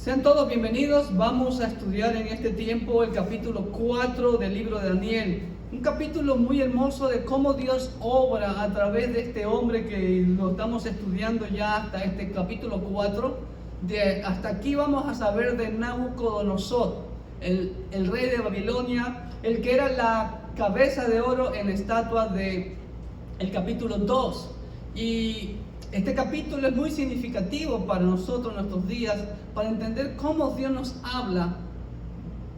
Sean todos bienvenidos. Vamos a estudiar en este tiempo el capítulo 4 del libro de Daniel. Un capítulo muy hermoso de cómo Dios obra a través de este hombre que lo estamos estudiando ya hasta este capítulo 4. Hasta aquí vamos a saber de Nabucodonosor, el rey de Babilonia, el que era la cabeza de oro en la estatua del capítulo 2. Y este capítulo es muy significativo para nosotros en nuestros días, para entender cómo Dios nos habla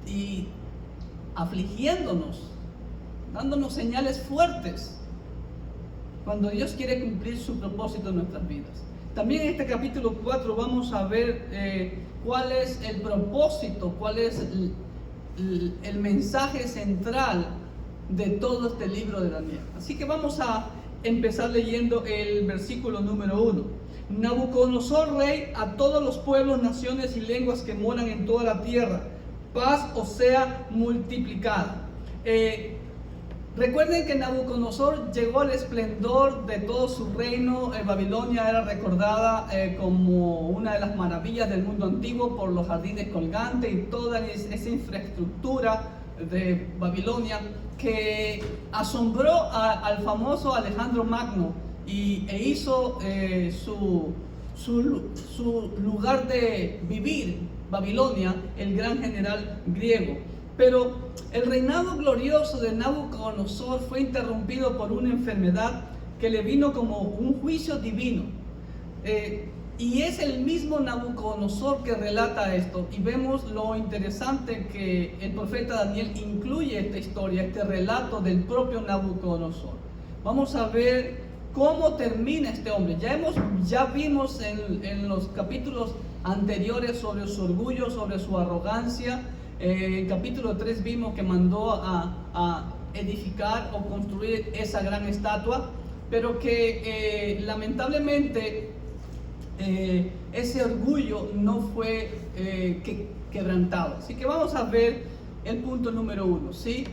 y afligiéndonos, dándonos señales fuertes cuando Dios quiere cumplir su propósito en nuestras vidas. También en este capítulo 4 vamos a ver cuál es el propósito, cuál es el mensaje central de todo este libro de Daniel. Así que vamos a empezar leyendo el versículo número 1. Nabucodonosor, rey, a todos los pueblos, naciones y lenguas que moran en toda la tierra, paz os sea multiplicada. Recuerden que Nabucodonosor llegó al esplendor de todo su reino. Babilonia era recordada como una de las maravillas del mundo antiguo por los jardines colgantes y toda esa infraestructura de Babilonia que asombró al famoso Alejandro Magno e hizo su lugar de vivir, Babilonia, el gran general griego. Pero el reinado glorioso de Nabucodonosor fue interrumpido por una enfermedad que le vino como un juicio divino. Y es el mismo Nabucodonosor que relata esto. Y vemos lo interesante que el profeta Daniel incluye esta historia, este relato del propio Nabucodonosor. Vamos a ver cómo termina este hombre. Ya vimos en los capítulos anteriores sobre su orgullo, sobre su arrogancia. En el capítulo 3 vimos que mandó a edificar o construir esa gran estatua, pero que lamentablemente ese orgullo no fue quebrantado. Así que vamos a ver el punto número 1, ¿sí?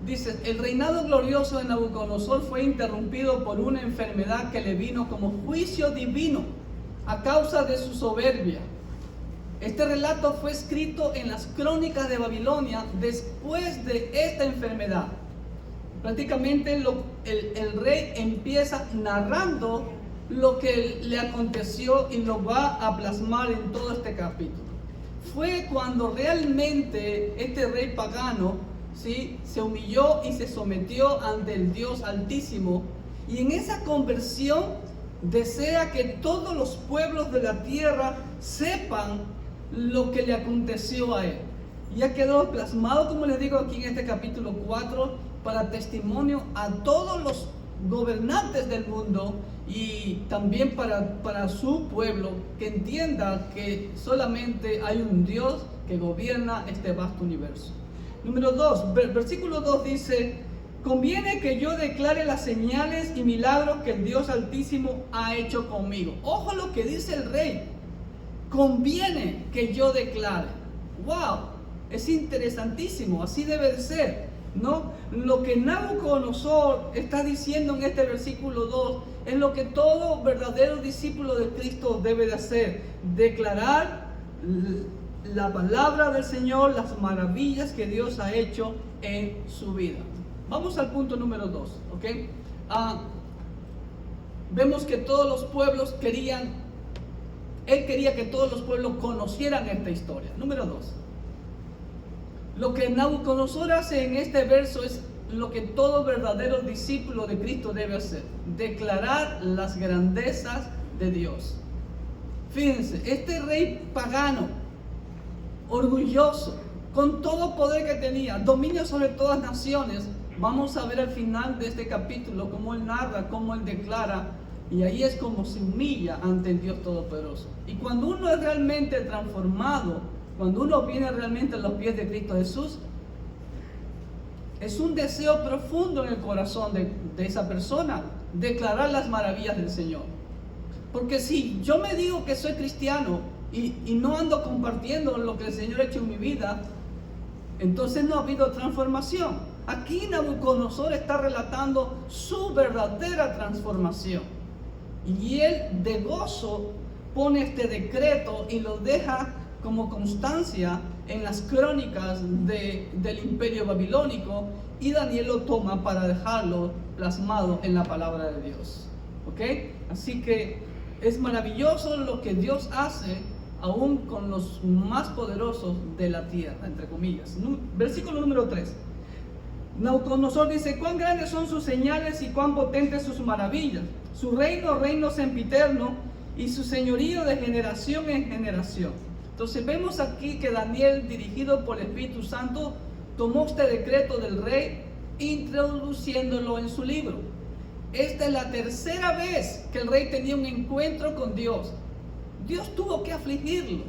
Dice, el reinado glorioso de Nabucodonosor fue interrumpido por una enfermedad que le vino como juicio divino a causa de su soberbia. Este relato fue escrito en las crónicas de Babilonia después de esta enfermedad. Prácticamente el rey empieza narrando lo que le aconteció y lo va a plasmar en todo este capítulo. Fue cuando realmente este rey pagano, ¿sí?, se humilló y se sometió ante el Dios Altísimo, y en esa conversión desea que todos los pueblos de la tierra sepan lo que le aconteció a él. Ya quedó plasmado, como les digo, aquí en este capítulo 4 para testimonio a todos los gobernantes del mundo y también para su pueblo, que entienda que solamente hay un Dios que gobierna este vasto universo. Número 2, versículo 2 dice: conviene que yo declare las señales y milagros que el Dios Altísimo ha hecho conmigo. Ojo lo que dice el rey: conviene que yo declare. ¡Wow! Es interesantísimo, así debe de ser, ¿no? Lo que Nabucodonosor está diciendo en este versículo 2 es lo que todo verdadero discípulo de Cristo debe de hacer: declarar la palabra del Señor, las maravillas que Dios ha hecho en su vida. Vamos al punto número 2, ¿ok? Vemos que todos los pueblos él quería que todos los pueblos conocieran esta historia. Número 2. Lo que Nabucodonosor hace en este verso es lo que todo verdadero discípulo de Cristo debe hacer: declarar las grandezas de Dios. Fíjense, este rey pagano, orgulloso, con todo poder que tenía, dominio sobre todas las naciones, vamos a ver al final de este capítulo cómo él narra, cómo él declara. Y ahí es como se humilla ante el Dios Todopoderoso. Y cuando uno es realmente transformado, cuando uno viene realmente a los pies de Cristo Jesús, es un deseo profundo en el corazón de esa persona declarar las maravillas del Señor. Porque si yo me digo que soy cristiano y no ando compartiendo lo que el Señor ha hecho en mi vida, entonces no ha habido transformación. Aquí Nabucodonosor está relatando su verdadera transformación. Y él de gozo pone este decreto y lo deja como constancia en las crónicas del imperio babilónico, y Daniel lo toma para dejarlo plasmado en la palabra de Dios. ¿Ok? Así que es maravilloso lo que Dios hace aún con los más poderosos de la tierra, entre comillas. Versículo número 3. Nabucodonosor dice: cuán grandes son sus señales y cuán potentes sus maravillas. Su reino sempiterno, y su señorío de generación en generación. Entonces vemos aquí que Daniel, dirigido por el Espíritu Santo, tomó este decreto del rey, introduciéndolo en su libro. Esta es la tercera vez que el rey tenía un encuentro con Dios. Dios tuvo que afligirlo.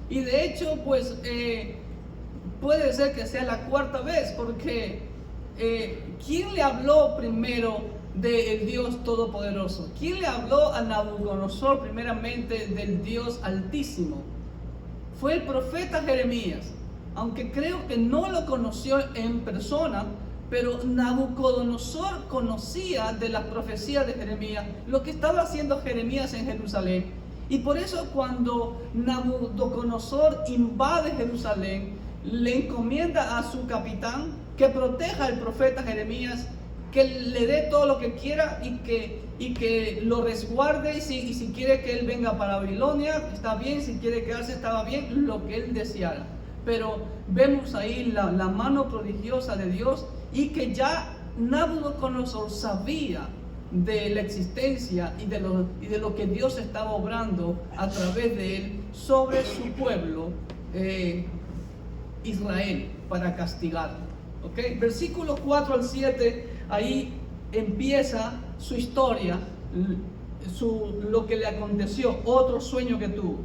Y de hecho, pues, puede ser que sea la cuarta vez, porque ¿quién le habló primero del Dios Todopoderoso? ¿Quién le habló a Nabucodonosor primeramente del Dios Altísimo? Fue el profeta Jeremías, aunque creo que no lo conoció en persona, pero Nabucodonosor conocía de las profecías de Jeremías, lo que estaba haciendo Jeremías en Jerusalén. Y por eso cuando Nabucodonosor invade Jerusalén, le encomienda a su capitán que proteja al profeta Jeremías, que le dé todo lo que quiera y que lo resguarde, y si quiere que él venga para Babilonia, está bien; si quiere quedarse, estaba bien, lo que él deseara. Pero vemos ahí la mano prodigiosa de Dios, y que ya Nabucodonosor sabía de la existencia y de lo que Dios estaba obrando a través de él sobre su pueblo Israel, para castigarlo. ¿Okay? Versículos 4 al 7, ahí empieza su historia, lo que le aconteció, otro sueño que tuvo.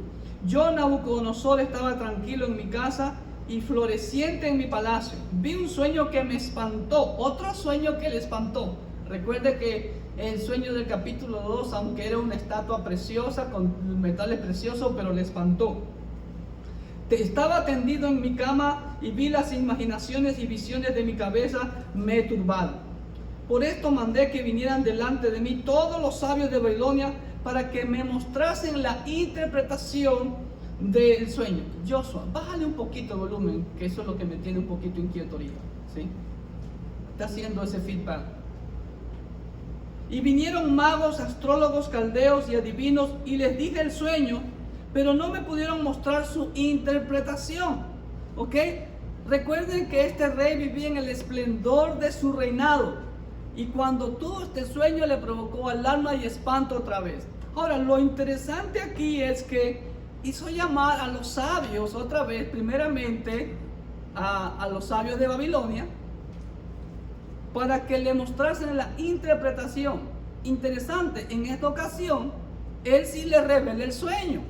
Yo, Nabucodonosor, estaba tranquilo en mi casa y floreciente en mi palacio. Vi un sueño que me espantó, otro sueño que le espantó. Recuerde que el sueño del capítulo 2, aunque era una estatua preciosa con metales preciosos, pero le espantó. Estaba tendido en mi cama y vi las imaginaciones y visiones de mi cabeza me turbaron. Por esto mandé que vinieran delante de mí todos los sabios de Babilonia para que me mostrasen la interpretación del sueño. Joshua, bájale un poquito el volumen, que eso es lo que me tiene un poquito inquieto ahorita, ¿sí? Está haciendo ese feedback. Y vinieron magos, astrólogos, caldeos y adivinos, y les dije el sueño, pero no me pudieron mostrar su interpretación. ¿Ok? Recuerden que este rey vivía en el esplendor de su reinado, y cuando tuvo este sueño le provocó alarma y espanto otra vez. Ahora, lo interesante aquí es que hizo llamar a los sabios otra vez, primeramente a los sabios de Babilonia, para que le mostrasen la interpretación. Interesante, en esta ocasión él sí le revela el sueño,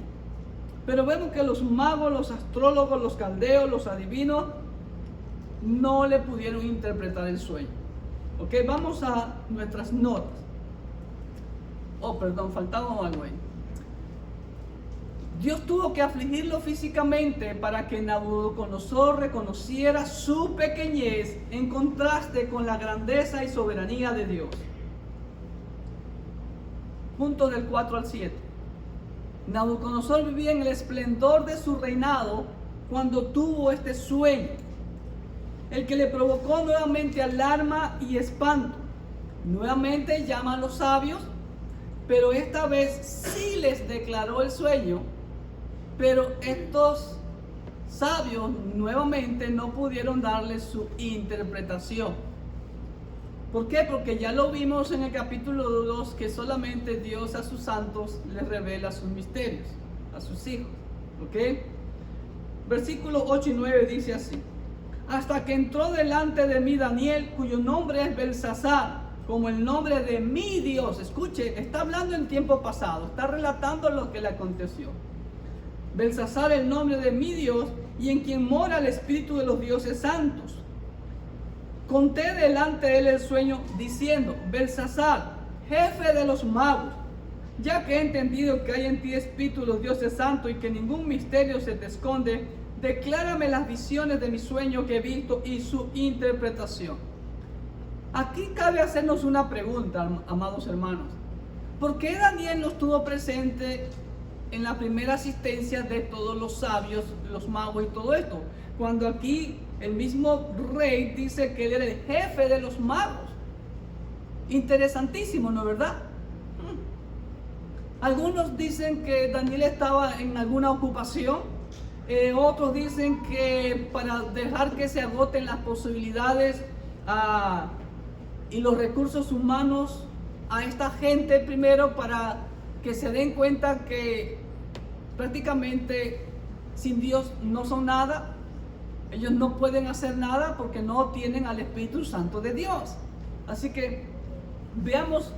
pero vemos que los magos, los astrólogos, los caldeos, los adivinos no le pudieron interpretar el sueño. Ok, vamos a nuestras notas. Oh, perdón, faltaba algo ahí. Dios tuvo que afligirlo físicamente para que Nabucodonosor reconociera su pequeñez en contraste con la grandeza y soberanía de Dios. Punto del 4 al 7. Nabucodonosor vivía en el esplendor de su reinado cuando tuvo este sueño, el que le provocó nuevamente alarma y espanto. Nuevamente llama a los sabios, pero esta vez sí les declaró el sueño, pero estos sabios nuevamente no pudieron darle su interpretación. ¿Por qué? Porque ya lo vimos en el capítulo 2, que solamente Dios a sus santos les revela sus misterios, a sus hijos. ¿Ok? Versículos 8 y 9 dice así: hasta que entró delante de mí Daniel, cuyo nombre es Belsasar, como el nombre de mi Dios. Escuche, está hablando en tiempo pasado, está relatando lo que le aconteció. Belsasar, el nombre de mi Dios, y en quien mora el espíritu de los dioses santos. Conté delante de él el sueño, diciendo: Belsasar, jefe de los magos, ya que he entendido que hay en ti espíritu de los dioses santos y que ningún misterio se te esconde, declárame las visiones de mi sueño que he visto y su interpretación. Aquí cabe hacernos una pregunta, amados hermanos. ¿Por qué Daniel no estuvo presente en la primera asistencia de todos los sabios, los magos y todo esto. Cuando aquí el mismo rey dice que él era el jefe de los magos. Interesantísimo, ¿no es verdad? Algunos dicen que Daniel estaba en alguna ocupación. Otros dicen que para dejar que se agoten las posibilidades y los recursos humanos a esta gente primero, para que se den cuenta que prácticamente sin Dios no son nada. Ellos no pueden hacer nada porque no tienen al Espíritu Santo de Dios. Así que veamos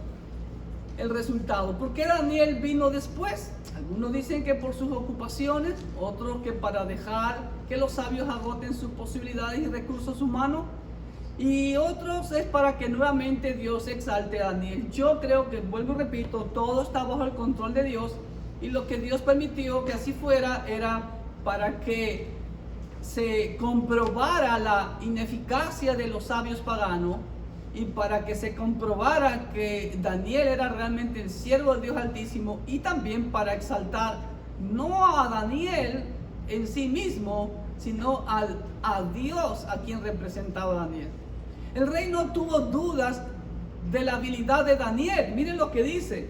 el resultado. ¿Por qué Daniel vino después? Algunos dicen que por sus ocupaciones, otros que para dejar que los sabios agoten sus posibilidades y recursos humanos, y otros es para que nuevamente Dios exalte a Daniel. Yo creo que, vuelvo y repito, todo está bajo el control de Dios, y lo que Dios permitió que así fuera era para que se comprobara la ineficacia de los sabios paganos, y para que se comprobara que Daniel era realmente el siervo del Dios Altísimo, y también para exaltar no a Daniel en sí mismo, sino a Dios a quien representaba Daniel. El rey no tuvo dudas de la habilidad de Daniel. Miren lo que dice: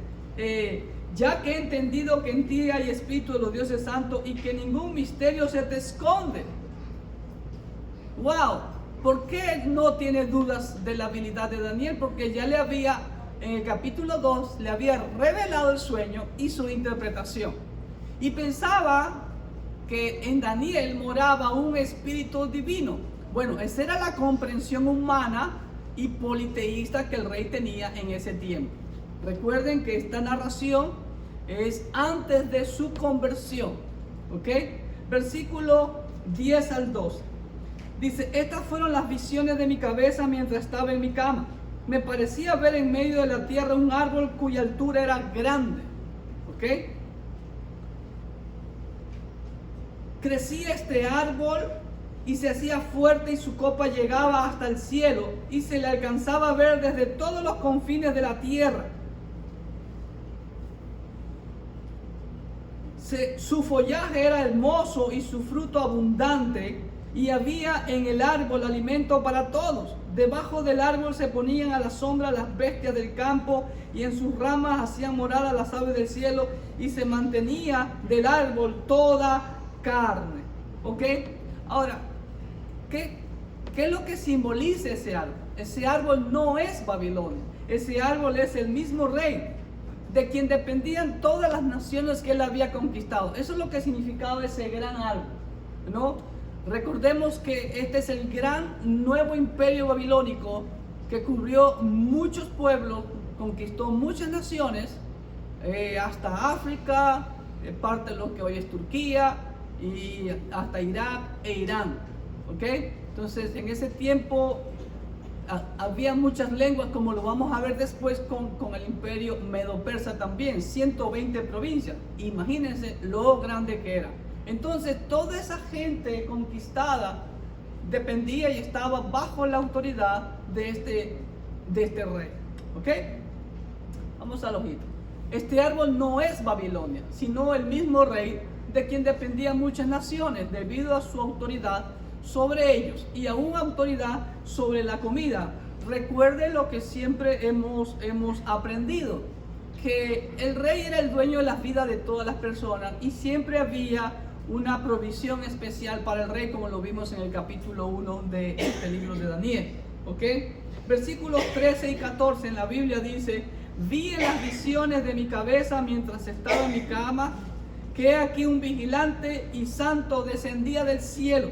ya que he entendido que en ti hay espíritu de los dioses santos y que ningún misterio se te esconde. ¡Wow! ¿Por qué no tiene dudas de la habilidad de Daniel? Porque ya le había, en el capítulo 2, le había revelado el sueño y su interpretación. Y pensaba que en Daniel moraba un espíritu divino. Bueno, esa era la comprensión humana y politeísta que el rey tenía en ese tiempo. Recuerden que esta narración es antes de su conversión. ¿Ok? Versículo 10 al 12. Dice: estas fueron las visiones de mi cabeza mientras estaba en mi cama. Me parecía ver en medio de la tierra un árbol cuya altura era grande. ¿Ok? Crecía este árbol y se hacía fuerte, y su copa llegaba hasta el cielo, y se le alcanzaba a ver desde todos los confines de la tierra. Su follaje era hermoso y su fruto abundante, y había en el árbol alimento para todos. Debajo del árbol se ponían a la sombra las bestias del campo, y en sus ramas hacían morada las aves del cielo, y se mantenía del árbol toda carne. ¿Ok? Ahora, ¿qué es lo que simboliza ese árbol? Ese árbol no es Babilonia. Ese árbol es el mismo rey, de quien dependían todas las naciones que él había conquistado. Eso es lo que significaba ese gran árbol, ¿no? Recordemos que este es el gran nuevo imperio babilónico que cubrió muchos pueblos, conquistó muchas naciones, hasta África, parte de lo que hoy es Turquía, y hasta Irak e Irán. ¿Ok? Entonces, en ese tiempo había muchas lenguas, como lo vamos a ver después con el imperio medo-persa también, 120 provincias. Imagínense lo grande que era. Entonces, toda esa gente conquistada dependía y estaba bajo la autoridad de este rey. ¿Ok? Vamos al ojito. Este árbol no es Babilonia, sino el mismo rey de quien dependían muchas naciones debido a su autoridad sobre ellos, y aún autoridad sobre la comida. Recuerde lo que siempre hemos aprendido, que el rey era el dueño de las vidas de todas las personas, y siempre había una provisión especial para el rey, como lo vimos en el capítulo 1 de este libro de Daniel. ¿Ok? Versículos 13 y 14 en la Biblia dice: vi en las visiones de mi cabeza mientras estaba en mi cama, que aquí un vigilante y santo descendía del cielo,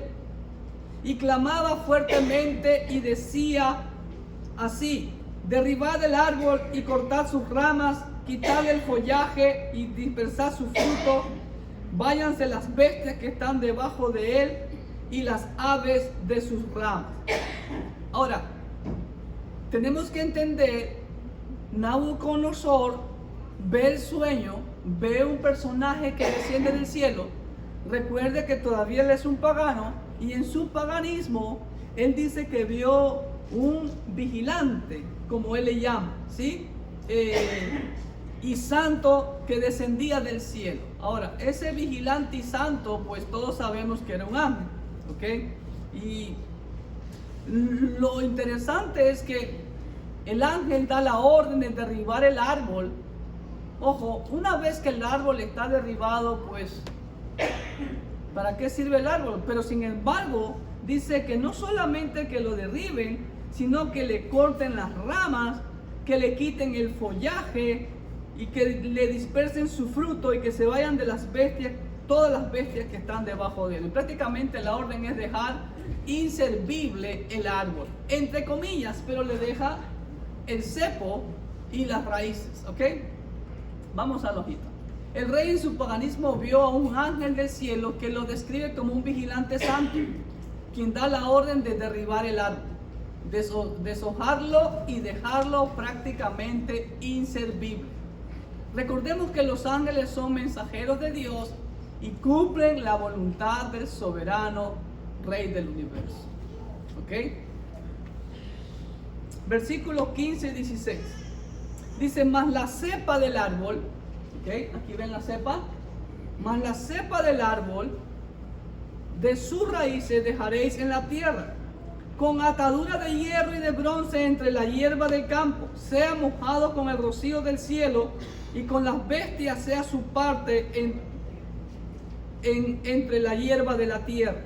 y clamaba fuertemente y decía así: derribad el árbol y cortad sus ramas, quitad el follaje y dispersad su fruto, váyanse las bestias que están debajo de él y las aves de sus ramas. Ahora, tenemos que entender, Nabucodonosor ve el sueño, ve un personaje que desciende del cielo. Recuerde que todavía él es un pagano, y en su paganismo él dice que vio un vigilante, como él le llama, ¿sí? Y santo que descendía del cielo. Ahora, ese vigilante y santo, pues todos sabemos que era un ángel, ¿ok? Y lo interesante es que el ángel da la orden de derribar el árbol. Ojo, una vez que el árbol está derribado, pues, ¿para qué sirve el árbol? Pero sin embargo, dice que no solamente que lo derriben, sino que le corten las ramas, que le quiten el follaje y que le dispersen su fruto y que se vayan de las bestias, todas las bestias que están debajo de él. Y prácticamente la orden es dejar inservible el árbol, entre comillas, pero le deja el cepo y las raíces, ¿ok? Vamos a la hojita. El rey en su paganismo vio a un ángel del cielo que lo describe como un vigilante santo, quien da la orden de derribar el árbol, deshojarlo y dejarlo prácticamente inservible. Recordemos que los ángeles son mensajeros de Dios y cumplen la voluntad del soberano Rey del universo. ¿Ok? Versículos 15 y 16. Dice, mas la cepa del árbol, ¿ok? Aquí ven la cepa. Mas la cepa del árbol, de sus raíces dejaréis en la tierra, con atadura de hierro y de bronce entre la hierba del campo, sea mojado con el rocío del cielo, y con las bestias sea su parte entre la hierba de la tierra.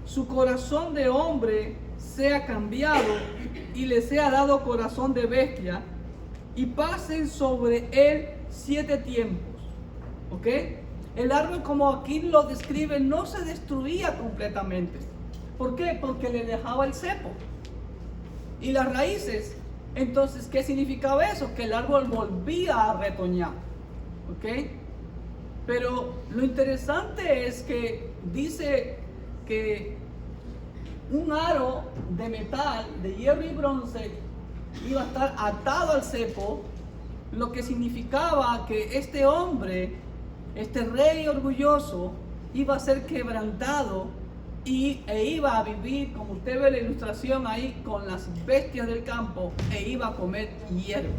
Su corazón de hombre sea cambiado y le sea dado corazón de bestia, y pasen sobre él 7 tiempos. ¿Ok? El árbol, como aquí lo describe, no se destruía completamente. ¿Por qué? Porque le dejaba el cepo y las raíces. Entonces, ¿qué significaba eso? Que el árbol volvía a retoñar. ¿Ok? Pero lo interesante es que dice que un aro de metal, de hierro y bronce, iba a estar atado al cepo, lo que significaba que este hombre, este rey orgulloso, iba a ser quebrantado e iba a vivir, como usted ve la ilustración ahí, con las bestias del campo, e iba a comer hierba.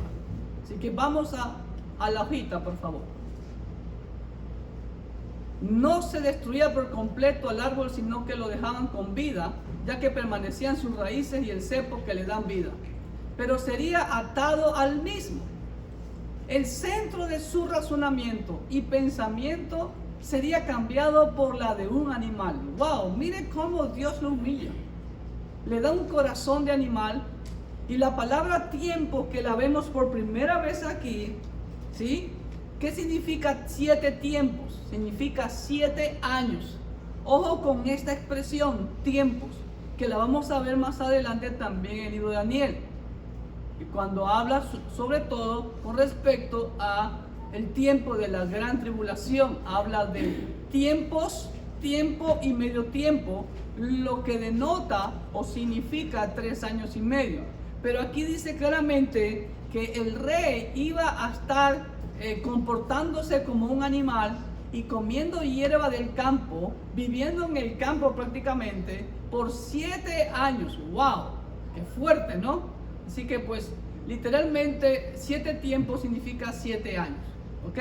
Así que vamos a la hojita, por favor. No se destruía por completo al árbol, sino que lo dejaban con vida, ya que permanecían sus raíces y el cepo que le dan vida. Pero sería atado al mismo. El centro de su razonamiento y pensamiento sería cambiado por la de un animal. ¡Wow! Mire cómo Dios lo humilla. Le da un corazón de animal, y la palabra tiempo, que la vemos por primera vez aquí, ¿sí? ¿Qué significa 7 tiempos? Significa 7 años. Ojo con esta expresión, tiempos, que la vamos a ver más adelante también en el libro de Daniel. Y cuando habla sobre todo con respecto a el tiempo de la gran tribulación, habla de tiempos, tiempo y medio tiempo, lo que denota o significa 3 años y medio. Pero aquí dice claramente que el rey iba a estar comportándose como un animal y comiendo hierba del campo, viviendo en el campo prácticamente por 7 años. ¡Wow! ¡Qué fuerte!, ¿no? Así que pues literalmente 7 tiempos significa 7 años. ¿Ok?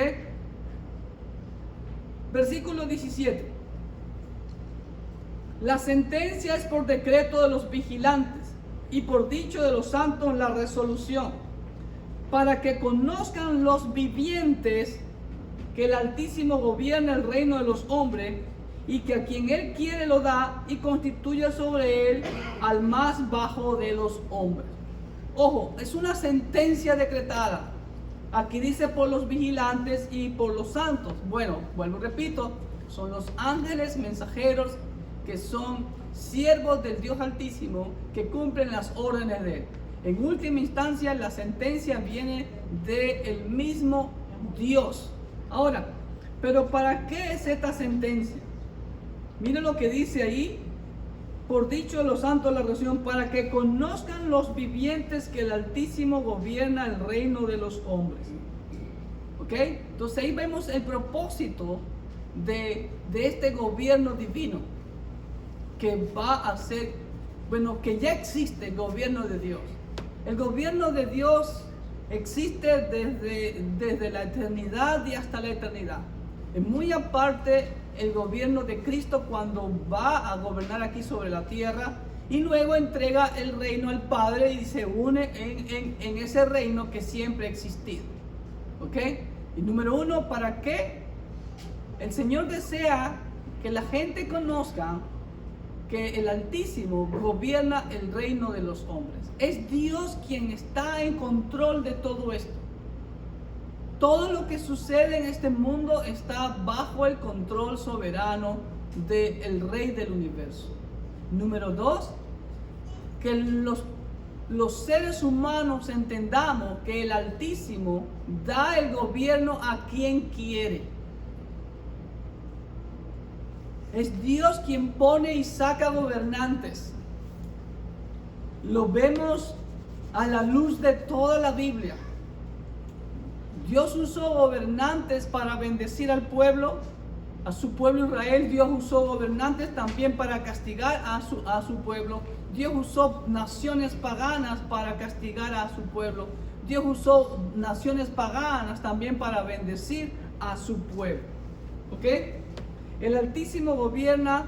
Versículo 17. La sentencia es por decreto de los vigilantes y por dicho de los santos la resolución, para que conozcan los vivientes que el Altísimo gobierna el reino de los hombres, y que a quien él quiere lo da, y constituye sobre él al más bajo de los hombres. Ojo, es una sentencia decretada. Aquí dice por los vigilantes y por los santos. Bueno, vuelvo, repito, son los ángeles mensajeros que son siervos del Dios Altísimo, que cumplen las órdenes de él. En última instancia, la sentencia viene del mismo Dios. Ahora, ¿pero para qué es esta sentencia? Miren lo que dice ahí. Por dicho de los santos la resolución, para que conozcan los vivientes que el Altísimo gobierna el reino de los hombres. ¿Ok? Entonces ahí vemos el propósito de este gobierno divino, que va a ser, bueno, que ya existe el gobierno de Dios. El gobierno de Dios existe desde la eternidad y hasta la eternidad. Muy aparte el gobierno de Cristo cuando va a gobernar aquí sobre la tierra y luego entrega el reino al Padre y se une en ese reino que siempre ha existido. ¿Ok? Y número uno, ¿para qué? El Señor desea que la gente conozca que el Altísimo gobierna el reino de los hombres. Es Dios quien está en control de todo esto. Todo lo que sucede en este mundo está bajo el control soberano del Rey del universo. Número dos, que los seres humanos entendamos que el Altísimo da el gobierno a quien quiere. Es Dios quien pone y saca gobernantes. Lo vemos a la luz de toda la Biblia. Dios usó gobernantes para bendecir al pueblo, a su pueblo Israel. Dios usó gobernantes también para castigar a su pueblo. Dios usó naciones paganas para castigar a su pueblo. Dios usó naciones paganas también para bendecir a su pueblo. ¿Ok? El Altísimo gobierna,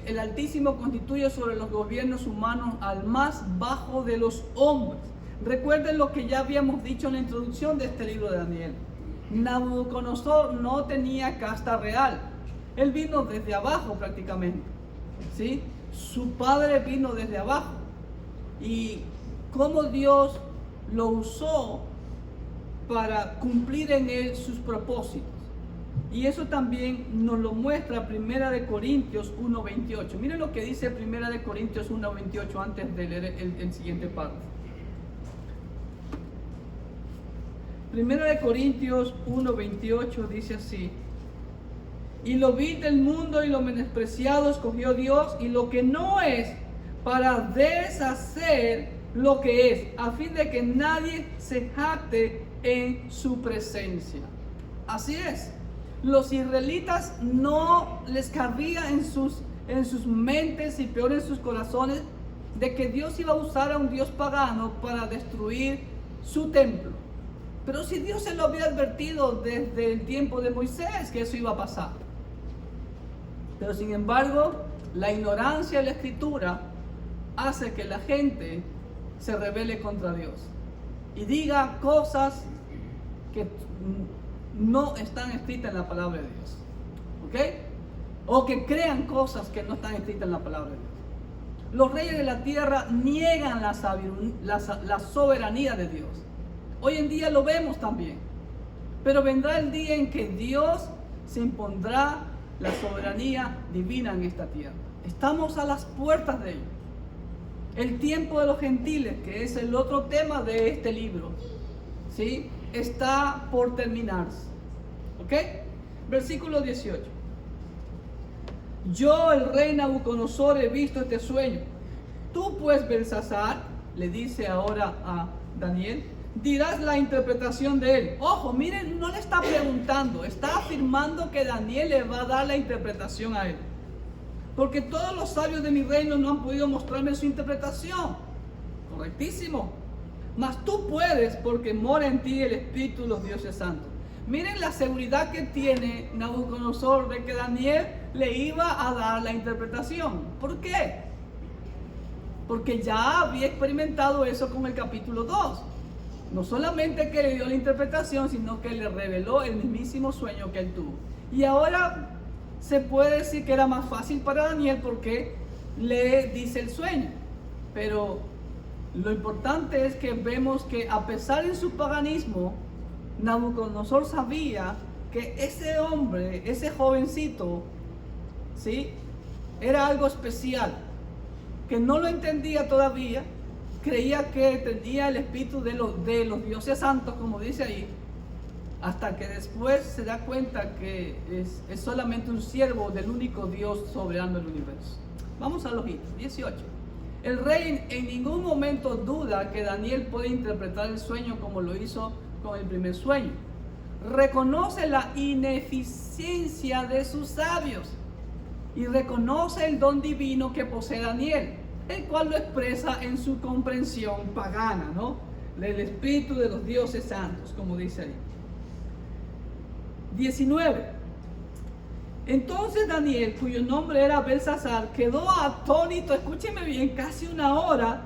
el Altísimo constituye sobre los gobiernos humanos al más bajo de los hombres. Recuerden lo que ya habíamos dicho en la introducción de este libro de Daniel. Nabucodonosor no tenía casta real. Él vino desde abajo prácticamente, ¿sí? Su padre vino desde abajo. Y cómo Dios lo usó para cumplir en él sus propósitos. Y eso también nos lo muestra 1 Corintios 1:28. Miren lo que dice 1 Corintios 1:28 antes de leer el siguiente párrafo. 1 Corintios 1:28 dice así: y lo vil del mundo y lo menospreciado escogió Dios, y lo que no es, para deshacer lo que es, a fin de que nadie se jacte en su presencia. Así es. Los israelitas no les cabía en sus mentes y peor en sus corazones de que Dios iba a usar a un Dios pagano para destruir su templo. Pero si Dios se lo había advertido desde el tiempo de Moisés que eso iba a pasar. Pero sin embargo, la ignorancia de la Escritura hace que la gente se rebele contra Dios y diga cosas que no están escritas en la palabra de Dios. ¿Ok? O que crean cosas que no están escritas en la palabra de Dios. Los reyes de la tierra niegan la soberanía de Dios. Hoy en día lo vemos también. Pero vendrá el día en que Dios se impondrá la soberanía divina en esta tierra. Estamos a las puertas de ello. El tiempo de los gentiles, que es el otro tema de este libro, ¿sí?, está por terminarse. ¿Ok? Versículo 18. Yo, el rey Nabucodonosor, he visto este sueño. Tú pues, Belsasar, le dice ahora a Daniel, dirás la interpretación de él. Ojo, miren, no le está preguntando, está afirmando que Daniel le va a dar la interpretación a él. Porque todos los sabios de mi reino no han podido mostrarme su interpretación. Correctísimo. Mas tú puedes, porque mora en ti el Espíritu de los dioses santos. Miren la seguridad que tiene Nabucodonosor de que Daniel le iba a dar la interpretación. ¿Por qué? Porque ya había experimentado eso con el capítulo 2. No solamente que le dio la interpretación, sino que le reveló el mismísimo sueño que él tuvo. Y ahora se puede decir que era más fácil para Daniel porque le dice el sueño. Pero lo importante es que vemos que a pesar de su paganismo, Nabucodonosor sabía que ese hombre, ese jovencito, ¿sí?, era algo especial, que no lo entendía todavía, creía que tenía el espíritu de los dioses santos, como dice ahí, hasta que después se da cuenta que es solamente un siervo del único Dios soberano del universo. Vamos a los hitos. 18. El rey en ningún momento duda que Daniel puede interpretar el sueño como lo hizo con el primer sueño. Reconoce la ineficiencia de sus sabios y reconoce el don divino que posee Daniel, el cual lo expresa en su comprensión pagana, ¿no? el espíritu de los dioses santos, como dice ahí. 19. Entonces Daniel, cuyo nombre era Belsasar, quedó atónito, escúcheme bien, casi una hora,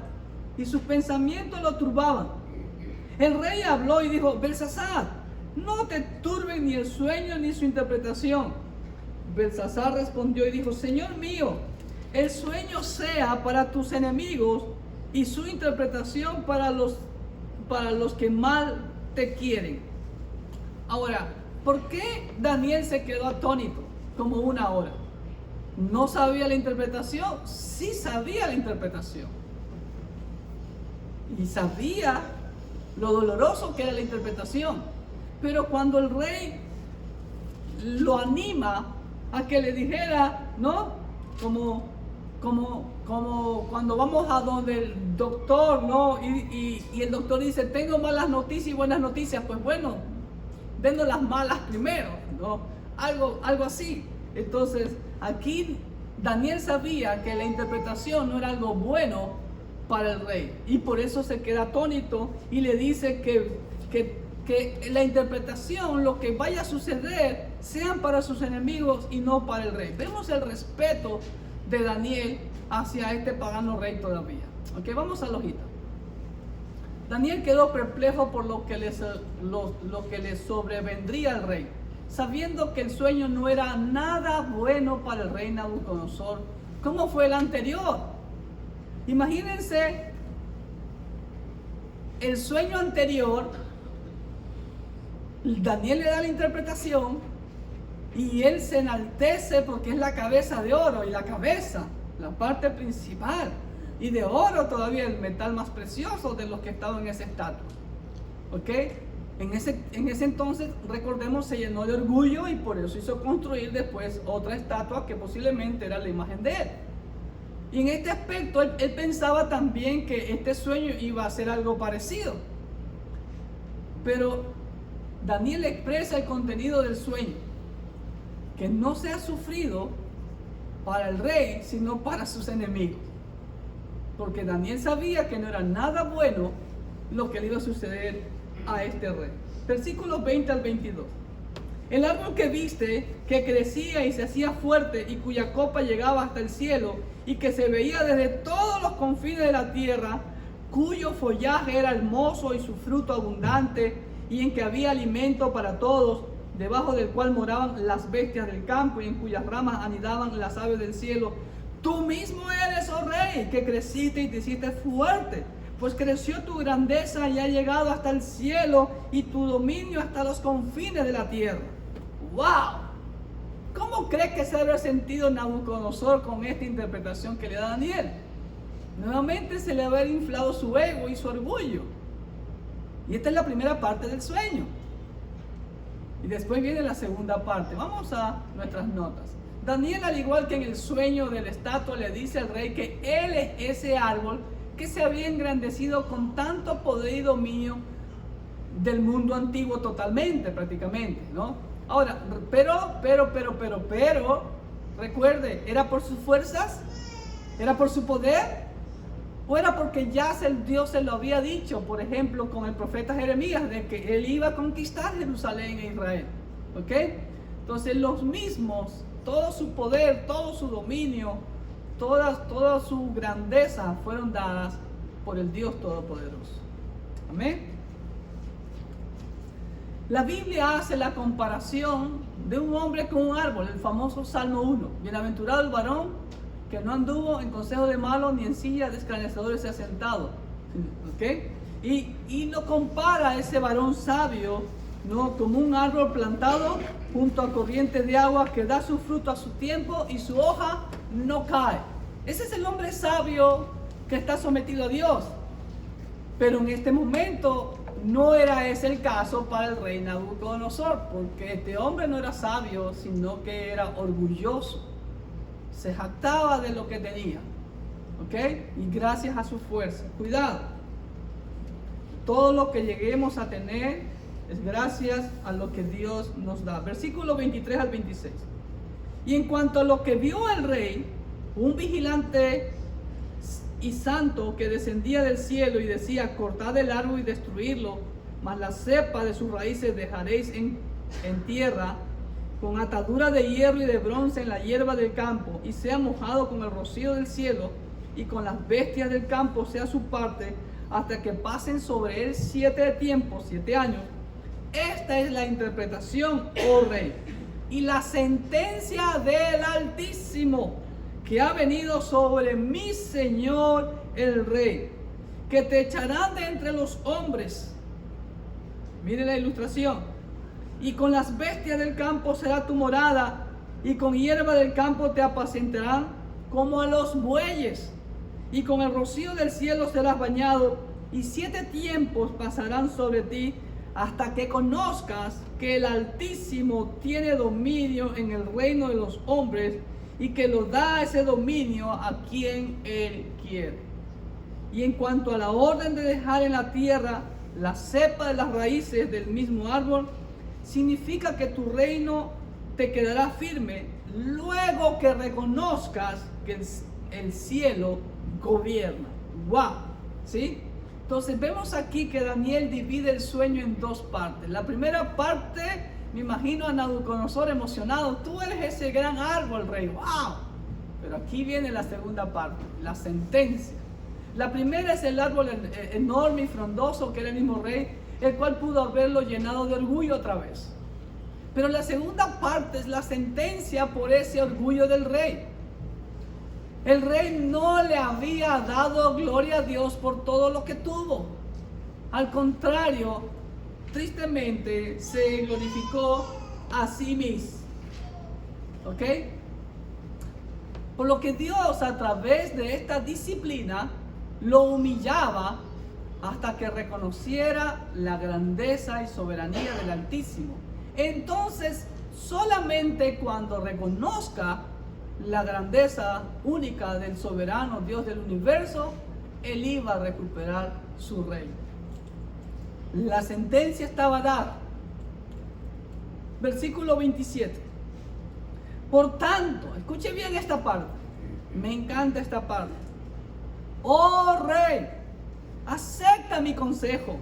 y sus pensamientos lo turbaban. El rey habló y dijo: Belsasar, no te turben ni el sueño ni su interpretación. Belsasar respondió y dijo: Señor mío, el sueño sea para tus enemigos y su interpretación para los que mal te quieren. Ahora, ¿por qué Daniel se quedó atónito como una hora? ¿No sabía la interpretación? Sí sabía la interpretación. Y sabía lo doloroso que era la interpretación. Pero cuando el rey lo anima a que le dijera, ¿no? Como cuando vamos a donde el doctor, ¿no? Y el doctor dice: tengo malas noticias y buenas noticias. Pues bueno, denos las malas primero, ¿no? Algo así. Entonces, aquí Daniel sabía que la interpretación no era algo bueno para el rey. Y por eso se queda atónito y le dice que la interpretación, lo que vaya a suceder, sean para sus enemigos y no para el rey. Vemos el respeto de Daniel hacia este pagano rey todavía. Ok, vamos a la hojita. Daniel quedó perplejo por lo que le sobrevendría al rey, sabiendo que el sueño no era nada bueno para el rey Nabucodonosor, como fue el anterior. Imagínense el sueño anterior. Daniel le da la interpretación y él se enaltece porque es la cabeza de oro, y la cabeza, la parte principal, y de oro todavía, el metal más precioso de los que estaban en esa estatua. ¿Ok? En ese entonces, recordemos, se llenó de orgullo y por eso hizo construir después otra estatua que posiblemente era la imagen de él. Y en este aspecto él pensaba también que este sueño iba a ser algo parecido. Pero Daniel expresa el contenido del sueño, que no sea sufrido para el rey, sino para sus enemigos. Porque Daniel sabía que no era nada bueno lo que le iba a suceder a este rey. Versículos 20 al 22. El árbol que viste, que crecía y se hacía fuerte, y cuya copa llegaba hasta el cielo, y que se veía desde todos los confines de la tierra, cuyo follaje era hermoso y su fruto abundante, y en que había alimento para todos, debajo del cual moraban las bestias del campo, y en cuyas ramas anidaban las aves del cielo. Tú mismo eres, oh rey, que creciste y te hiciste fuerte, pues creció tu grandeza y ha llegado hasta el cielo, y tu dominio hasta los confines de la tierra. ¡Wow! ¿Cómo crees que se habrá sentido Nabucodonosor con esta interpretación que le da Daniel? Nuevamente se le habrá inflado su ego y su orgullo. Y esta es la primera parte del sueño. Y después viene la segunda parte. Vamos a nuestras notas. Daniel, al igual que en el sueño de la estatua, le dice al rey que él es ese árbol que se había engrandecido con tanto poder y dominio del mundo antiguo totalmente, prácticamente, ¿no? Ahora, pero, recuerde, ¿era por sus fuerzas? ¿Era por su poder? ¿O era porque ya Dios se lo había dicho, por ejemplo, con el profeta Jeremías, de que él iba a conquistar Jerusalén e Israel? ¿Ok? Entonces los mismos, todo su poder, todo su dominio, toda su grandeza fueron dadas por el Dios Todopoderoso. Amén. La Biblia hace la comparación de un hombre con un árbol, el famoso Salmo 1. Bienaventurado el varón que no anduvo en consejo de malos, ni en silla de escarnecedores se ha sentado. ¿Okay? Y lo compara a ese varón sabio, ¿no?, como un árbol plantado junto a corrientes de agua que da su fruto a su tiempo y su hoja no cae. Ese es el hombre sabio que está sometido a Dios. Pero en este momento no era ese el caso para el rey Nabucodonosor, porque este hombre no era sabio, sino que era orgulloso. Se jactaba de lo que tenía, ¿ok? Y gracias a su fuerza. Cuidado. Todo lo que lleguemos a tener es gracias a lo que Dios nos da. Versículo 23 al 26. Y en cuanto a lo que vio el rey, un vigilante y santo que descendía del cielo y decía: cortad el árbol y destruirlo, mas la cepa de sus raíces dejaréis en tierra, con atadura de hierro y de bronce en la hierba del campo, y sea mojado con el rocío del cielo, y con las bestias del campo sea su parte, hasta que pasen sobre él 7 tiempos, 7 años. Esta es la interpretación, oh rey, y la sentencia del Altísimo, que ha venido sobre mi señor el rey, que te echarán de entre los hombres. Mire la ilustración. Y con las bestias del campo será tu morada, y con hierba del campo te apacentarán como a los bueyes, y con el rocío del cielo serás bañado, y 7 tiempos pasarán sobre ti, hasta que conozcas que el Altísimo tiene dominio en el reino de los hombres, y que lo da ese dominio a quien Él quiere. Y en cuanto a la orden de dejar en la tierra la cepa de las raíces del mismo árbol, significa que tu reino te quedará firme luego que reconozcas que el cielo gobierna. ¡Wow! ¿Sí? Entonces vemos aquí que Daniel divide el sueño en 2 partes. La primera parte, me imagino a Nabucodonosor emocionado: tú eres ese gran árbol, rey. ¡Wow! Pero aquí viene la segunda parte, la sentencia. La primera es el árbol enorme y frondoso que era el mismo rey, el cual pudo haberlo llenado de orgullo otra vez. Pero la segunda parte es la sentencia por ese orgullo del rey. El rey no le había dado gloria a Dios por todo lo que tuvo. Al contrario, tristemente se glorificó a sí mismo. ¿Ok? Por lo que Dios, a través de esta disciplina, lo humillaba hasta que reconociera la grandeza y soberanía del Altísimo. Entonces, solamente cuando reconozca la grandeza única del soberano Dios del universo, él iba a recuperar su reino. La sentencia estaba dada. Versículo 27. Por tanto, escuche bien esta parte. Me encanta esta parte. Oh rey, acepta mi consejo.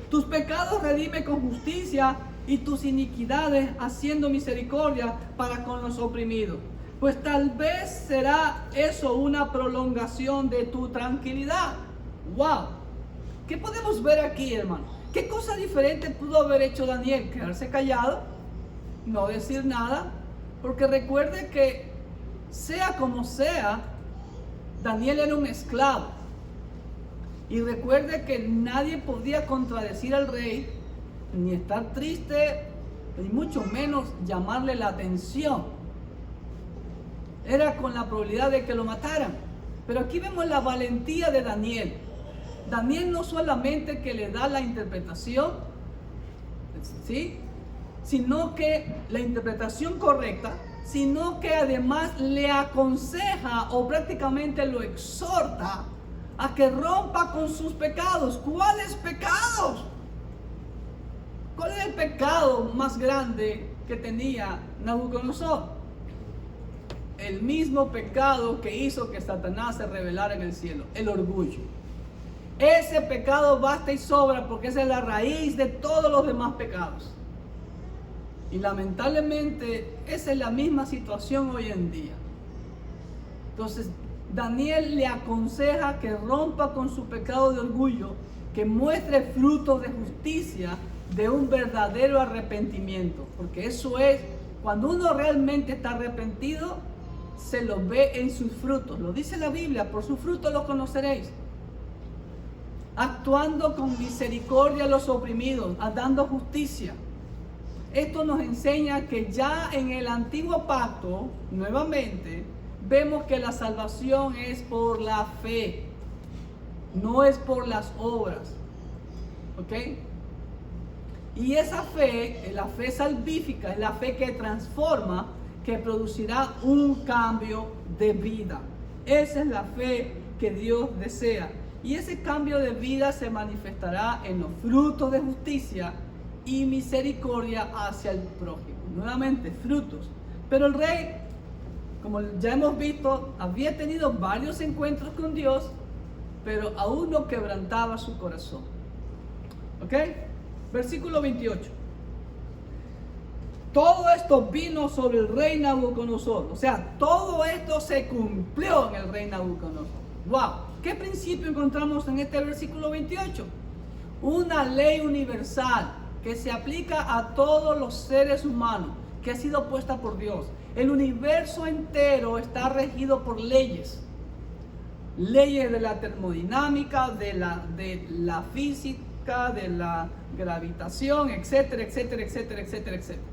Tus pecados redime con justicia, y tus iniquidades haciendo misericordia para con los oprimidos. Pues tal vez será eso una prolongación de tu tranquilidad. ¡Wow! ¿Qué podemos ver aquí, hermano? ¿Qué cosa diferente pudo haber hecho Daniel? Quedarse callado, no decir nada, porque recuerde que sea como sea, Daniel era un esclavo. Y recuerde que nadie podía contradecir al rey, ni estar triste, ni mucho menos llamarle la atención. Era con la probabilidad de que lo mataran. Pero aquí vemos la valentía de Daniel. Daniel no solamente que le da la interpretación, ¿sí?, sino que la interpretación correcta, sino que además le aconseja o prácticamente lo exhorta a que rompa con sus pecados. ¿Cuáles pecados? ¿Cuál es el pecado más grande que tenía Nabucodonosor? El mismo pecado que hizo que Satanás se rebelara en el cielo, el orgullo. Ese pecado basta y sobra, porque esa es la raíz de todos los demás pecados. Y lamentablemente esa es la misma situación hoy en día. Entonces Daniel le aconseja que rompa con su pecado de orgullo, que muestre frutos de justicia, de un verdadero arrepentimiento, porque eso es, cuando uno realmente está arrepentido, se lo ve en sus frutos. Lo dice la Biblia: por sus frutos los conoceréis. Actuando con misericordia a los oprimidos, dando justicia. Esto nos enseña que ya en el antiguo pacto, nuevamente, vemos que la salvación es por la fe, no es por las obras. ¿Ok? Y esa fe, la fe salvífica, es la fe que transforma, que producirá un cambio de vida. Esa es la fe que Dios desea. Y ese cambio de vida se manifestará en los frutos de justicia y misericordia hacia el prójimo. Nuevamente, frutos. Pero el rey como ya hemos visto, había tenido varios encuentros con Dios, pero aún no quebrantaba su corazón. ¿Ok? Versículo 28. Todo esto vino sobre el rey Nabucodonosor. O sea, todo esto se cumplió en el rey Nabucodonosor. ¡Wow! ¿Qué principio encontramos en este versículo 28? Una ley universal que se aplica a todos los seres humanos, que ha sido puesta por Dios. El universo entero está regido por leyes. Leyes de la termodinámica, de la física, de la gravitación, etcétera, etcétera, etcétera, etcétera, etcétera.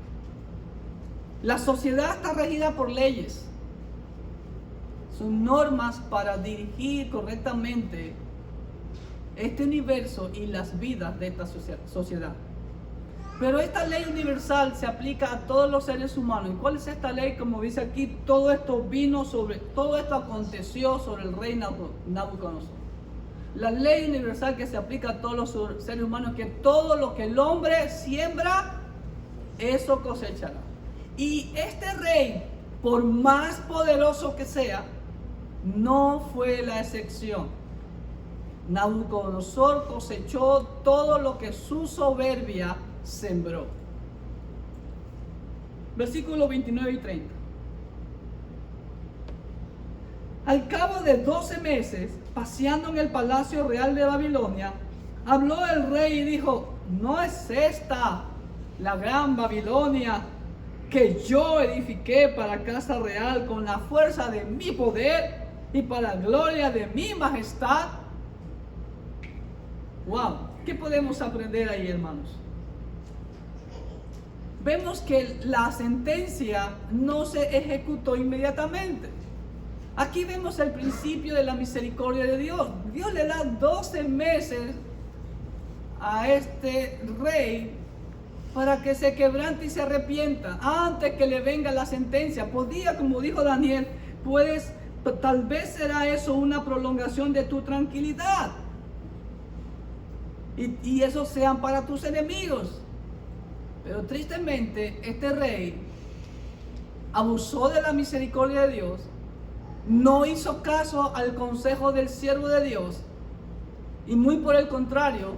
La sociedad está regida por leyes. Son normas para dirigir correctamente este universo y las vidas de esta sociedad. Pero esta ley universal se aplica a todos los seres humanos. ¿Y cuál es esta ley? Como dice aquí, todo esto aconteció sobre el rey Nabucodonosor. La ley universal que se aplica a todos los seres humanos, que todo lo que el hombre siembra, eso cosechará. Y este rey, por más poderoso que sea, no fue la excepción. Nabucodonosor cosechó todo lo que su soberbia sembró. Versículos 29 y 30. Al cabo de 12 meses, paseando en el palacio real de Babilonia, habló el rey y dijo: ¿no es esta la gran Babilonia que yo edifiqué para casa real con la fuerza de mi poder y para la gloria de mi majestad? Wow, ¿qué podemos aprender ahí, hermanos? Vemos que la sentencia no se ejecutó inmediatamente. Aquí vemos el principio de la misericordia de Dios. Dios le da 12 meses a este rey para que se quebrante y se arrepienta antes que le venga la sentencia. Podía, como dijo Daniel, tal vez será eso una prolongación de tu tranquilidad. Y esos sean para tus enemigos. Pero tristemente este rey abusó de la misericordia de Dios, no hizo caso al consejo del siervo de Dios y muy por el contrario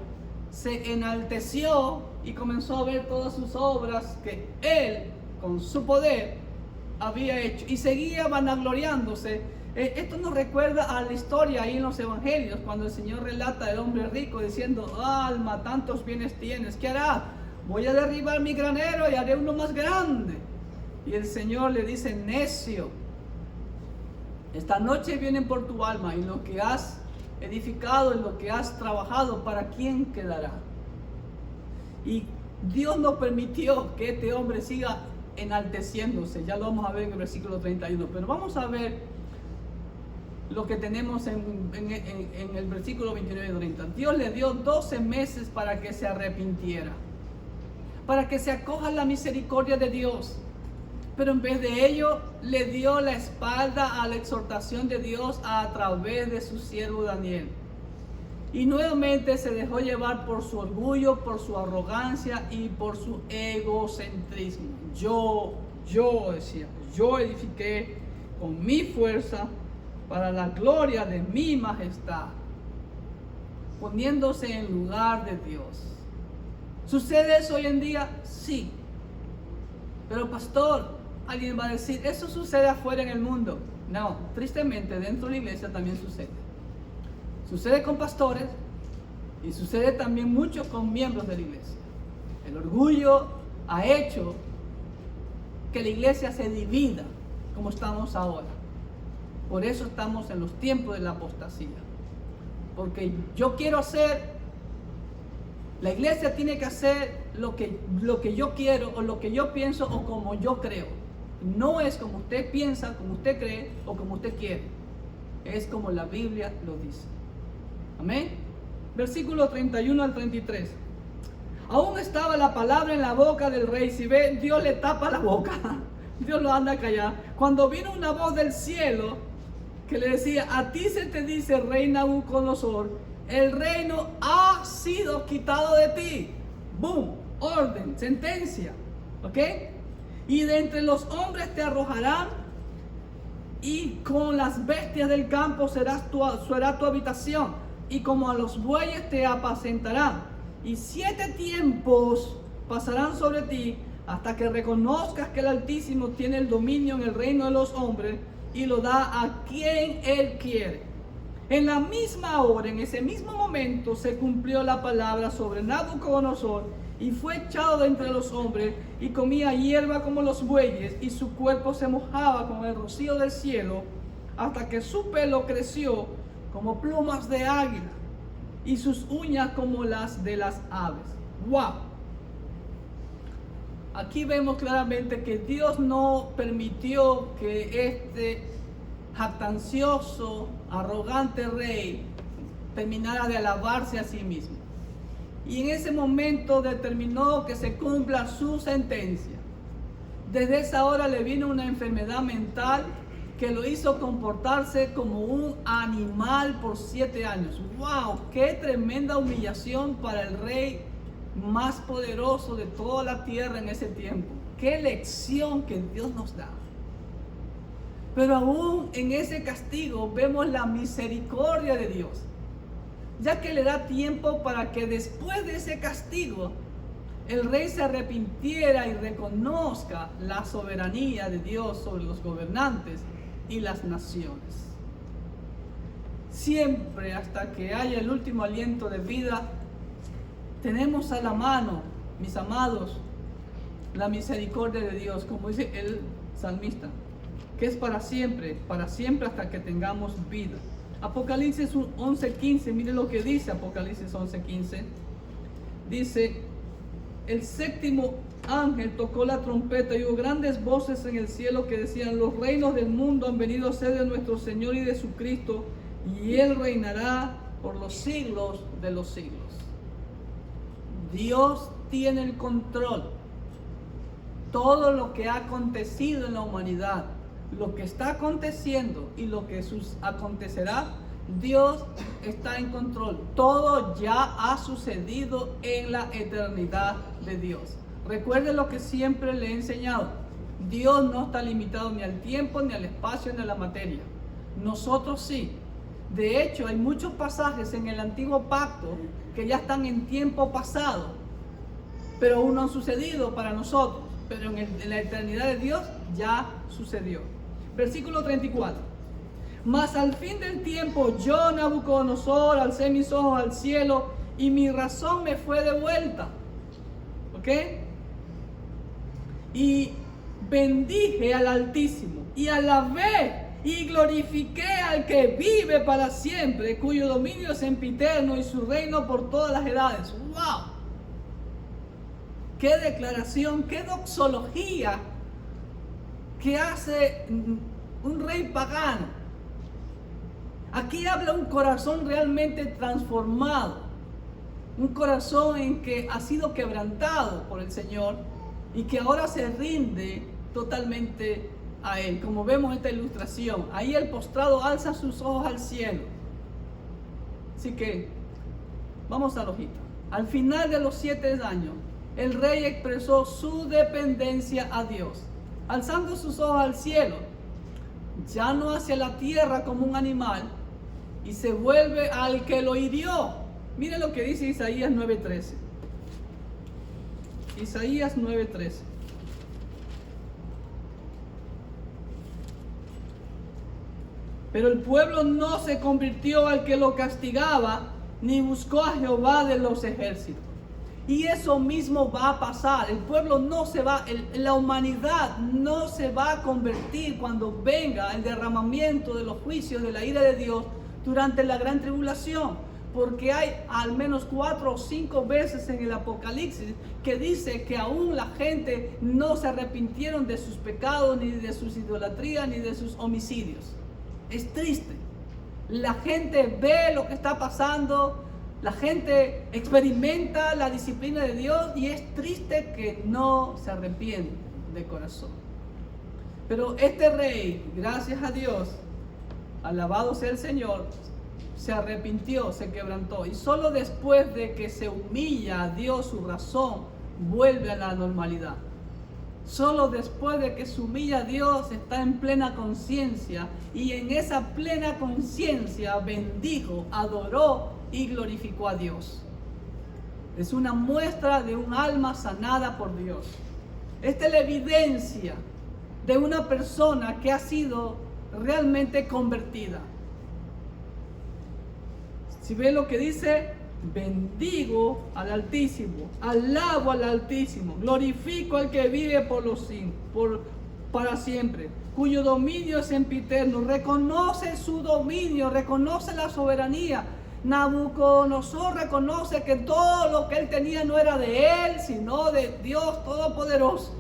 se enalteció y comenzó a ver todas sus obras que él con su poder había hecho y seguía vanagloriándose. Esto nos recuerda a la historia ahí en los evangelios, cuando el Señor relata al hombre rico diciendo: alma, tantos bienes tienes, ¿qué hará? Voy a derribar mi granero y haré uno más grande. Y el Señor le dice: necio, esta noche vienen por tu alma, y lo que has edificado, en lo que has trabajado, ¿para quién quedará? Y Dios no permitió que este hombre siga enalteciéndose. Ya lo vamos a ver en el versículo 31, pero vamos a ver lo que tenemos en el versículo 29 y 30. Dios le dio 12 meses para que se arrepintiera, para que se acoja la misericordia de Dios. Pero en vez de ello, le dio la espalda a la exhortación de Dios a través de su siervo Daniel. Y nuevamente se dejó llevar por su orgullo, por su arrogancia y por su egocentrismo. Yo decía, yo edifiqué con mi fuerza para la gloria de mi majestad, poniéndose en lugar de Dios. ¿Sucede eso hoy en día? Sí. Pero pastor, alguien va a decir, eso sucede afuera en el mundo. No, tristemente dentro de la iglesia también sucede. Sucede con pastores y sucede también mucho con miembros de la iglesia. El orgullo ha hecho que la iglesia se divida como estamos ahora. Por eso estamos en los tiempos de la apostasía. Porque yo quiero hacer, la iglesia tiene que hacer lo que yo quiero o lo que yo pienso o como yo creo. No es como usted piensa, como usted cree o como usted quiere. Es como la Biblia lo dice. Amén. Versículo 31 al 33. Aún estaba la palabra en la boca del rey. Si ve, Dios le tapa la boca. Dios lo anda a callar. Cuando vino una voz del cielo que le decía: a ti se te dice, rey Nabucodonosor, el reino ha sido quitado de ti. Boom, orden, sentencia. ¿Ok? Y de entre los hombres te arrojarán y con las bestias del campo será tu habitación, y como a los bueyes te apacentarán. Y 7 tiempos pasarán sobre ti, hasta que reconozcas que el Altísimo tiene el dominio en el reino de los hombres, y lo da a quien Él quiere. En la misma hora, en ese mismo momento, se cumplió la palabra sobre Nabucodonosor, y fue echado de entre los hombres, y comía hierba como los bueyes, y su cuerpo se mojaba con el rocío del cielo, hasta que su pelo creció como plumas de águila, y sus uñas como las de las aves. ¡Wow! Aquí vemos claramente que Dios no permitió que este jactancioso, arrogante rey terminara de alabarse a sí mismo. Y en ese momento determinó que se cumpla su sentencia. Desde esa hora le vino una enfermedad mental que lo hizo comportarse como un animal por 7 años. ¡Wow! ¡Qué tremenda humillación para el rey más poderoso de toda la tierra en ese tiempo! ¡Qué lección que Dios nos da! Pero aún en ese castigo vemos la misericordia de Dios, ya que le da tiempo para que después de ese castigo el rey se arrepintiera y reconozca la soberanía de Dios sobre los gobernantes y las naciones. Siempre hasta que haya el último aliento de vida, tenemos a la mano, mis amados, la misericordia de Dios, como dice el salmista, que es para siempre hasta que tengamos vida. Apocalipsis 11:15, mire lo que dice Apocalipsis 11:15. Dice: el séptimo ángel tocó la trompeta y hubo grandes voces en el cielo que decían: los reinos del mundo han venido a ser de nuestro Señor y de su Cristo, y Él reinará por los siglos de los siglos. Dios tiene el control. Todo lo que ha acontecido en la humanidad, lo que está aconteciendo y lo que acontecerá, Dios está en control. Todo ya ha sucedido en la eternidad de Dios. Recuerde lo que siempre le he enseñado: Dios no está limitado ni al tiempo, ni al espacio, ni a la materia. Nosotros sí. De hecho, hay muchos pasajes en el antiguo pacto que ya están en tiempo pasado, pero aún no han sucedido para nosotros. Pero en la eternidad de Dios ya sucedió. Versículo 34. Mas al fin del tiempo, yo, Nabucodonosor, alcé mis ojos al cielo y mi razón me fue devuelta. ¿Ok? Y bendije al Altísimo y alabé y glorifiqué al que vive para siempre, cuyo dominio es sempiterno y su reino por todas las edades. ¡Wow! ¡Qué declaración, qué doxología que hace un rey pagano! Aquí habla un corazón realmente transformado, un corazón en que ha sido quebrantado por el Señor y que ahora se rinde totalmente a Él. Como vemos en esta ilustración, ahí el postrado alza sus ojos al cielo. Así que vamos a la hojita. Al final de los 7 años, el rey expresó su dependencia a Dios, alzando sus ojos al cielo, ya no hacia la tierra como un animal, y se vuelve al que lo hirió. Mire lo que dice Isaías 9:13. Isaías 9:13. Pero el pueblo no se convirtió al que lo castigaba, ni buscó a Jehová de los ejércitos. Y eso mismo va a pasar. El pueblo no se va, la humanidad no se va a convertir cuando venga el derramamiento de los juicios de la ira de Dios durante la gran tribulación. Porque hay al menos 4 o 5 veces en el Apocalipsis que dice que aún la gente no se arrepintieron de sus pecados, ni de sus idolatrías, ni de sus homicidios. Es triste. La gente ve lo que está pasando, la gente experimenta la disciplina de Dios y es triste que no se arrepienten de corazón. Pero este rey, gracias a Dios, alabado sea el Señor, se arrepintió, se quebrantó, y solo después de que se humilla a Dios, su razón vuelve a la normalidad. Solo después de que se humilla a Dios está en plena conciencia, y en esa plena conciencia bendijo, adoró y glorificó a Dios. Es una muestra de un alma sanada por Dios. Esta es la evidencia de una persona que ha sido realmente convertida. Si ve lo que dice, bendigo al Altísimo, alabo al Altísimo, glorifico al que vive para siempre, cuyo dominio es sempiterno. Reconoce su dominio, reconoce la soberanía. Nabucodonosor reconoce que todo lo que él tenía no era de él, sino de Dios Todopoderoso.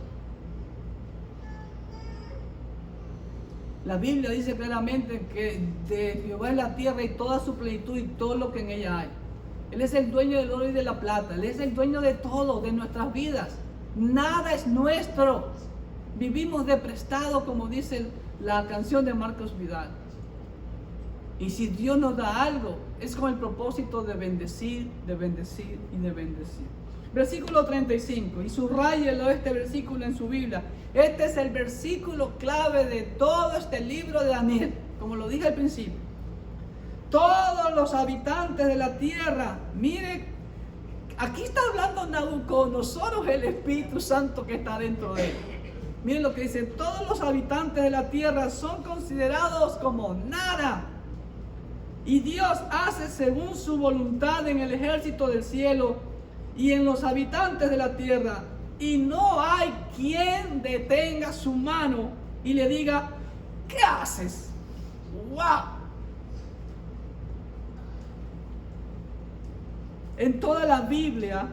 La Biblia dice claramente que de Jehová es la tierra y toda su plenitud y todo lo que en ella hay. Él es el dueño del oro y de la plata. Él es el dueño de todo, de nuestras vidas. Nada es nuestro. Vivimos de prestado, como dice la canción de Marcos Vidal. Y si Dios nos da algo, es con el propósito de bendecir, de bendecir y de bendecir. Versículo 35, y subráyelo este versículo en su Biblia. Este es el versículo clave de todo este libro de Daniel, como lo dije al principio. Todos los habitantes de la tierra, mire, aquí está hablando Nabucodonosor, o el Espíritu Santo que está dentro de él. Miren lo que dice: todos los habitantes de la tierra son considerados como nada, y Dios hace según su voluntad en el ejército del cielo y en los habitantes de la tierra, y no hay quien detenga su mano y le diga: ¿qué haces? ¡Wow! En toda la Biblia,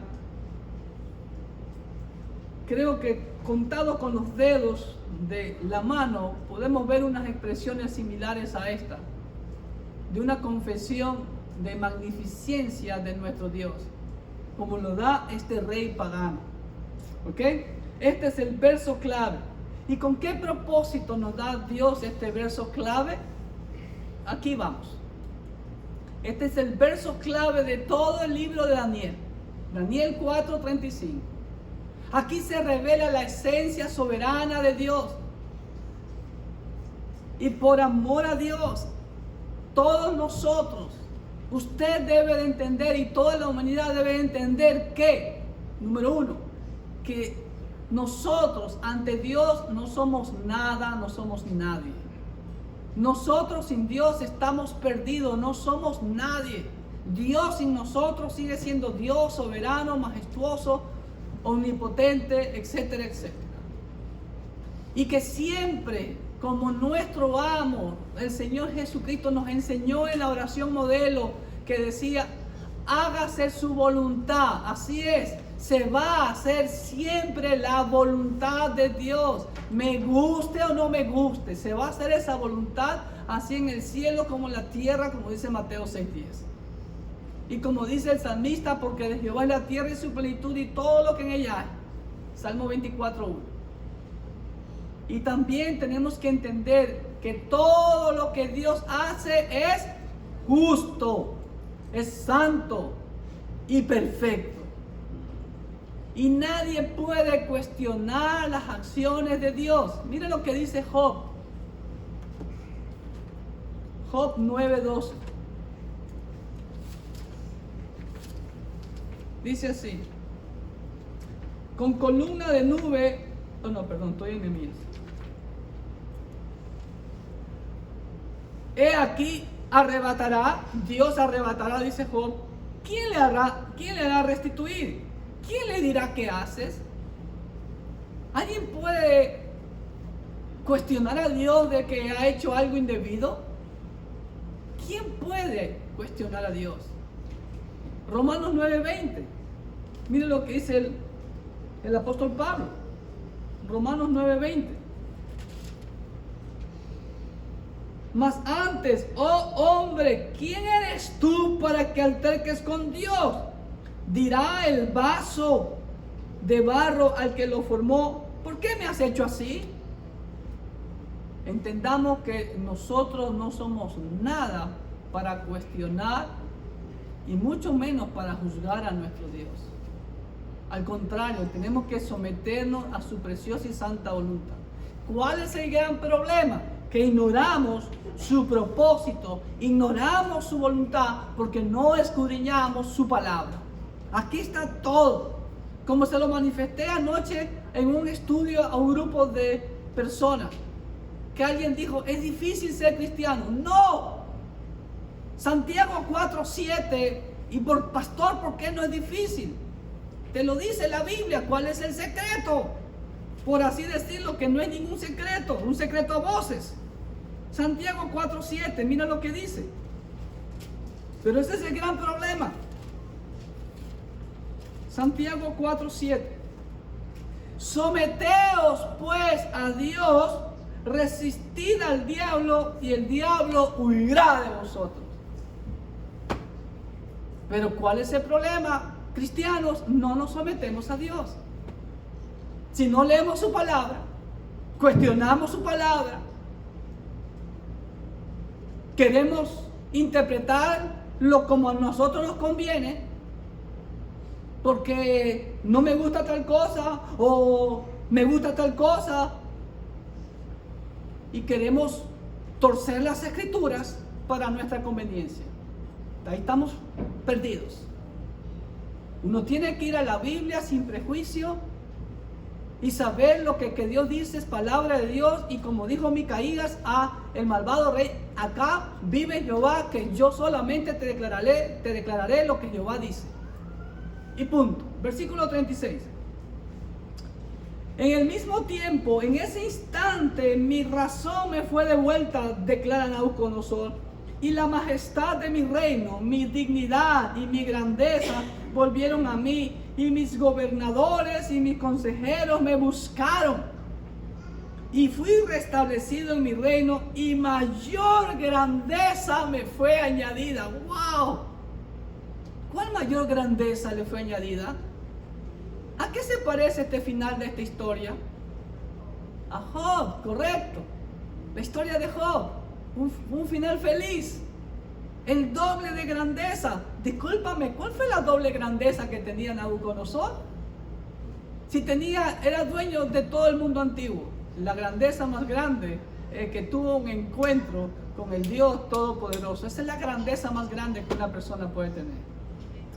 creo que contado con los dedos de la mano, podemos ver unas expresiones similares a esta, de una confesión de magnificencia de nuestro Dios, como lo da este rey pagano. ¿Ok? Este es el verso clave. ¿Y con qué propósito nos da Dios este verso clave? Aquí vamos. Este es el verso clave de todo el libro de Daniel. Daniel 4:35. Aquí se revela la esencia soberana de Dios. Y por amor a Dios, todos nosotros, usted debe de entender, y toda la humanidad debe de entender que, número uno, que nosotros ante Dios no somos nada, no somos nadie. Nosotros sin Dios estamos perdidos, no somos nadie. Dios sin nosotros sigue siendo Dios soberano, majestuoso, omnipotente, etcétera, etcétera. Y que siempre, como nuestro amo, el Señor Jesucristo nos enseñó en la oración modelo que decía: hágase su voluntad. Así es, se va a hacer siempre la voluntad de Dios, me guste o no me guste, se va a hacer esa voluntad, así en el cielo como en la tierra, como dice Mateo 6:10. Y como dice el salmista: porque de Jehová es la tierra y su plenitud y todo lo que en ella hay. Salmo 24:1. Y también tenemos que entender que todo lo que Dios hace es justo, es santo y perfecto. Y nadie puede cuestionar las acciones de Dios. Mire lo que dice Job. Job 9:12. Dice así: con columna de nube, estoy en Nehemías. He aquí Dios arrebatará, dice Job. ¿Quién le hará restituir? ¿Quién le dirá qué haces? ¿Alguien puede cuestionar a Dios de que ha hecho algo indebido? ¿Quién puede cuestionar a Dios? Romanos 9:20. Mire lo que dice el apóstol Pablo. Romanos 9:20. Mas antes, oh hombre, ¿quién eres tú para que alterques con Dios? Dirá el vaso de barro al que lo formó: ¿por qué me has hecho así? Entendamos que nosotros no somos nada para cuestionar y mucho menos para juzgar a nuestro Dios. Al contrario, tenemos que someternos a su preciosa y santa voluntad. ¿Cuál es el gran problema? Que ignoramos su propósito, ignoramos su voluntad porque no escudriñamos su palabra. Aquí está todo. Como se lo manifesté anoche en un estudio a un grupo de personas, que alguien dijo, es difícil ser cristiano. ¡No! Santiago 4:7, y por pastor, ¿por qué no es difícil? Te lo dice la Biblia. ¿Cuál es el secreto? Por así decirlo, que no es ningún secreto, un secreto a voces. Santiago 4:7, mira lo que dice. Pero ese es el gran problema. Santiago 4:7. Someteos pues a Dios, resistid al diablo y el diablo huirá de vosotros. Pero ¿cuál es el problema? Cristianos, no nos sometemos a Dios. Si no leemos su palabra, cuestionamos su palabra, queremos interpretarlo como a nosotros nos conviene, porque no me gusta tal cosa o me gusta tal cosa, y queremos torcer las escrituras para nuestra conveniencia. Ahí estamos perdidos. Uno tiene que ir a la Biblia sin prejuicio y saber lo que Dios dice es palabra de Dios. Y como dijo Micaías a el malvado rey, acá vive Jehová, que yo solamente te declararé lo que Jehová dice. Y punto. Versículo 36. En el mismo tiempo, en ese instante, mi razón me fue devuelta, declara Nabucodonosor, y la majestad de mi reino, mi dignidad y mi grandeza volvieron a mí, y mis gobernadores y mis consejeros me buscaron, y fui restablecido en mi reino, y mayor grandeza me fue añadida. ¡Wow! ¿Cuál mayor grandeza le fue añadida? ¿A qué se parece este final de esta historia? A Job, correcto. La historia de Job, un final feliz. El doble de grandeza. Discúlpame, ¿cuál fue la doble grandeza que tenía Nabucodonosor? Si era dueño de todo el mundo antiguo. La grandeza más grande, que tuvo un encuentro con el Dios Todopoderoso. Esa es la grandeza más grande que una persona puede tener.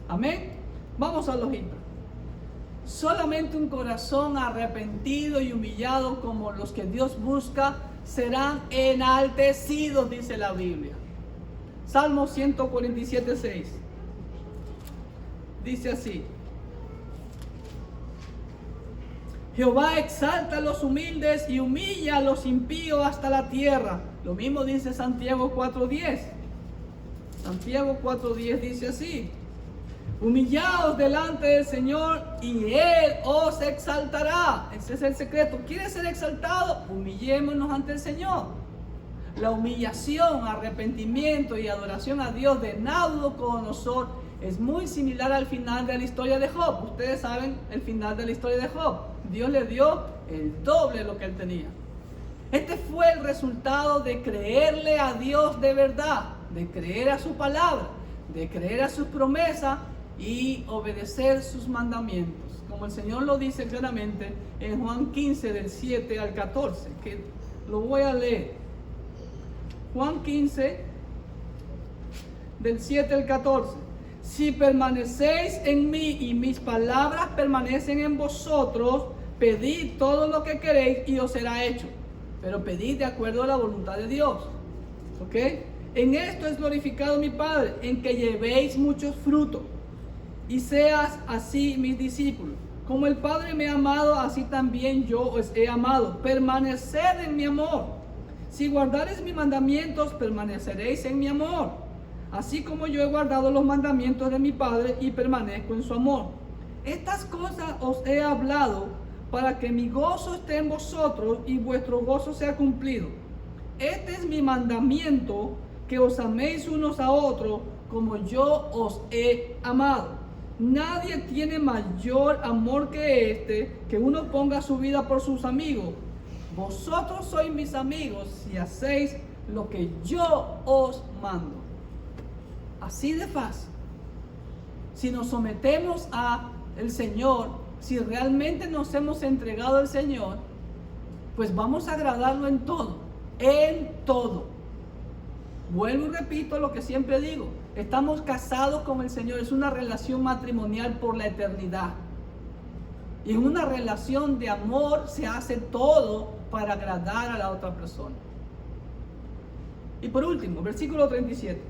Amén. Vamos a los Hebreos. Solamente un corazón arrepentido y humillado como los que Dios busca serán enaltecidos, dice la Biblia. Salmo 147:6. Dice así: Jehová exalta a los humildes y humilla a los impíos hasta la tierra. Lo mismo dice Santiago 4:10. Santiago 4:10 dice así: humillaos delante del Señor y Él os exaltará. Ese es el secreto. ¿Quieres ser exaltado? Humillémonos ante el Señor. La humillación, arrepentimiento y adoración a Dios de Nabucodonosor es muy similar al final de la historia de Job. Ustedes saben el final de la historia de Job. Dios le dio el doble de lo que él tenía. Este fue el resultado de creerle a Dios de verdad, de creer a su palabra, de creer a sus promesas y obedecer sus mandamientos. Como el Señor lo dice claramente en Juan 15 del 7 al 14, que lo voy a leer. Juan 15 del 7 al 14. Si permanecéis en mí y mis palabras permanecen en vosotros, pedid todo lo que queréis y os será hecho. Pero pedid de acuerdo a la voluntad de Dios. ¿Ok? En esto es glorificado mi Padre, en que llevéis muchos frutos y seas así mis discípulos. Como el Padre me ha amado, así también yo os he amado. Permaneced en mi amor. Si guardareis mis mandamientos, permaneceréis en mi amor, así como yo he guardado los mandamientos de mi Padre y permanezco en su amor. Estas cosas os he hablado para que mi gozo esté en vosotros y vuestro gozo sea cumplido. Este es mi mandamiento, que os améis unos a otros como yo os he amado. Nadie tiene mayor amor que este, que uno ponga su vida por sus amigos. Vosotros sois mis amigos si hacéis lo que yo os mando. Así de fácil. Si nos sometemos a el Señor, si realmente nos hemos entregado al Señor, pues vamos a agradarlo en todo, en todo. Vuelvo y repito lo que siempre digo, estamos casados con el Señor, es una relación matrimonial por la eternidad. Y en una relación de amor se hace todo para agradar a la otra persona. Y por último, versículo 37.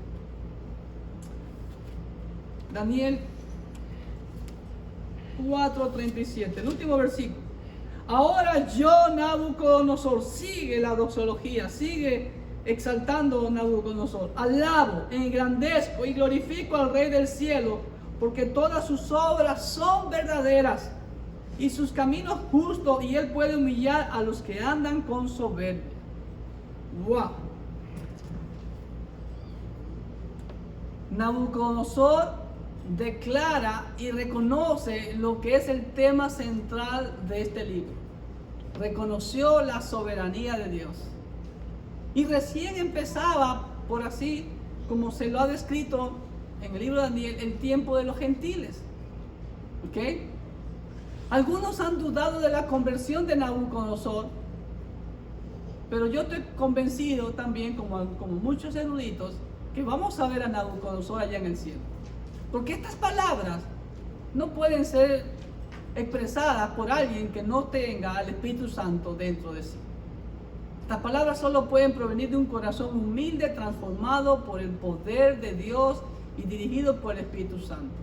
Daniel 4:37, el último versículo. Ahora yo, Nabucodonosor, sigue la doxología, sigue exaltando Nabucodonosor. Alabo, engrandezco y glorifico al Rey del cielo, porque todas sus obras son verdaderas y sus caminos justos, y él puede humillar a los que andan con soberbia. ¡Wow! Nabucodonosor declara y reconoce lo que es el tema central de este libro. Reconoció la soberanía de Dios. Y recién empezaba, por así como se lo ha descrito en el libro de Daniel, el tiempo de los gentiles. ¿Ok? Algunos han dudado de la conversión de Nabucodonosor, pero yo estoy convencido también, como muchos eruditos, que vamos a ver a Nabucodonosor allá en el cielo. Porque estas palabras no pueden ser expresadas por alguien que no tenga al Espíritu Santo dentro de sí. Estas palabras solo pueden provenir de un corazón humilde, transformado por el poder de Dios y dirigido por el Espíritu Santo.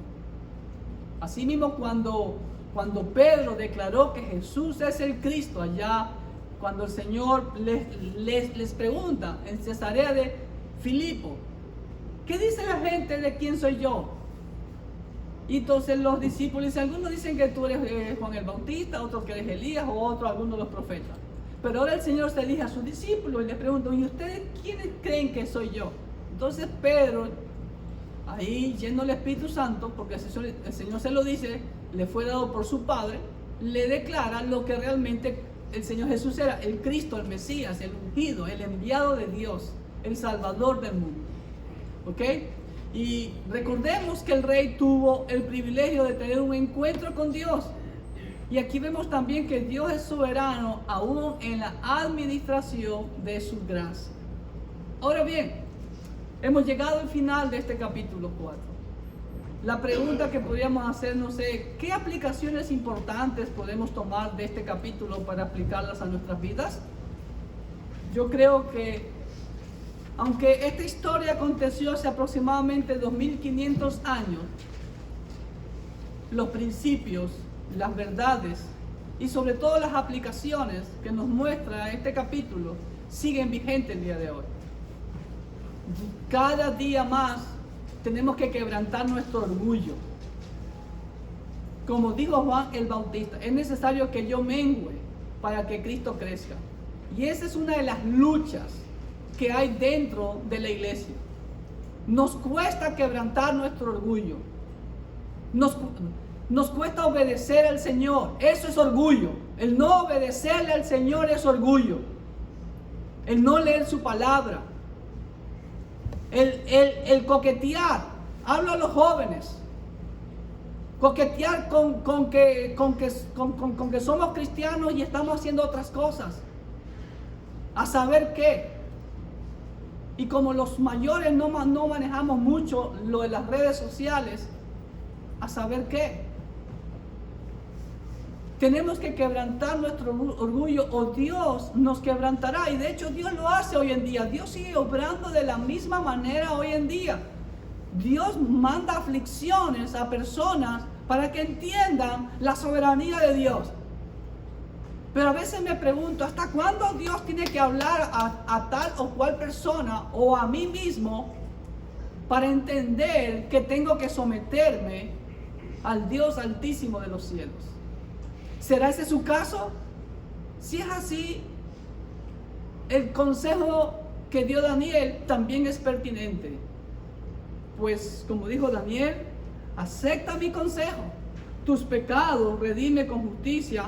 Asimismo, cuando Pedro declaró que Jesús es el Cristo, allá cuando el Señor les pregunta en Cesarea de Filipo, ¿qué dice la gente de quién soy yo? Y entonces los discípulos dicen, algunos dicen que tú eres Juan el Bautista, otros que eres Elías, o otros algunos de los profetas. Pero ahora el Señor se dirige a sus discípulos y les pregunta, ¿y ustedes quiénes creen que soy yo? Entonces Pedro, ahí lleno del Espíritu Santo, porque el Señor se lo dice, le fue dado por su Padre, le declara lo que realmente el Señor Jesús era, el Cristo, el Mesías, el ungido, el enviado de Dios, el Salvador del mundo. ¿Ok? Y recordemos que el rey tuvo el privilegio de tener un encuentro con Dios. Y aquí vemos también que Dios es soberano aún en la administración de su gracia. Ahora bien, hemos llegado al final de este capítulo 4. La pregunta que podríamos hacer, no sé, ¿qué aplicaciones importantes podemos tomar de este capítulo para aplicarlas a nuestras vidas? Yo creo que, aunque esta historia aconteció hace aproximadamente 2500 años, los principios, las verdades y sobre todo las aplicaciones que nos muestra este capítulo siguen vigentes el día de hoy. Cada día más tenemos que quebrantar nuestro orgullo. Como dijo Juan el Bautista, es necesario que yo mengüe para que Cristo crezca. Y esa es una de las luchas que hay dentro de la iglesia. Nos cuesta quebrantar nuestro orgullo. Nos cuesta obedecer al Señor. Eso es orgullo. El no obedecerle al Señor es orgullo. El no leer su palabra. El coquetear. Hablo a los jóvenes. Coquetear con que somos cristianos y estamos haciendo otras cosas. A saber qué. Y como los mayores no manejamos mucho lo de las redes sociales, a saber qué. Tenemos que quebrantar nuestro orgullo o Dios nos quebrantará. Y de hecho Dios lo hace hoy en día. Dios sigue obrando de la misma manera hoy en día. Dios manda aflicciones a personas para que entiendan la soberanía de Dios. Pero a veces me pregunto, ¿hasta cuándo Dios tiene que hablar a tal o cual persona o a mí mismo para entender que tengo que someterme al Dios altísimo de los cielos? ¿Será ese su caso? Si es así, el consejo que dio Daniel también es pertinente. Pues como dijo Daniel, acepta mi consejo. Tus pecados redime con justicia.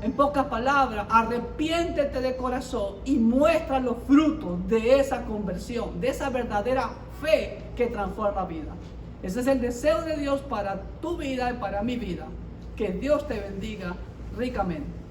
En pocas palabras, arrepiéntete de corazón y muestra los frutos de esa conversión, de esa verdadera fe que transforma vida. Ese es el deseo de Dios para tu vida y para mi vida. Que Dios te bendiga ricamente.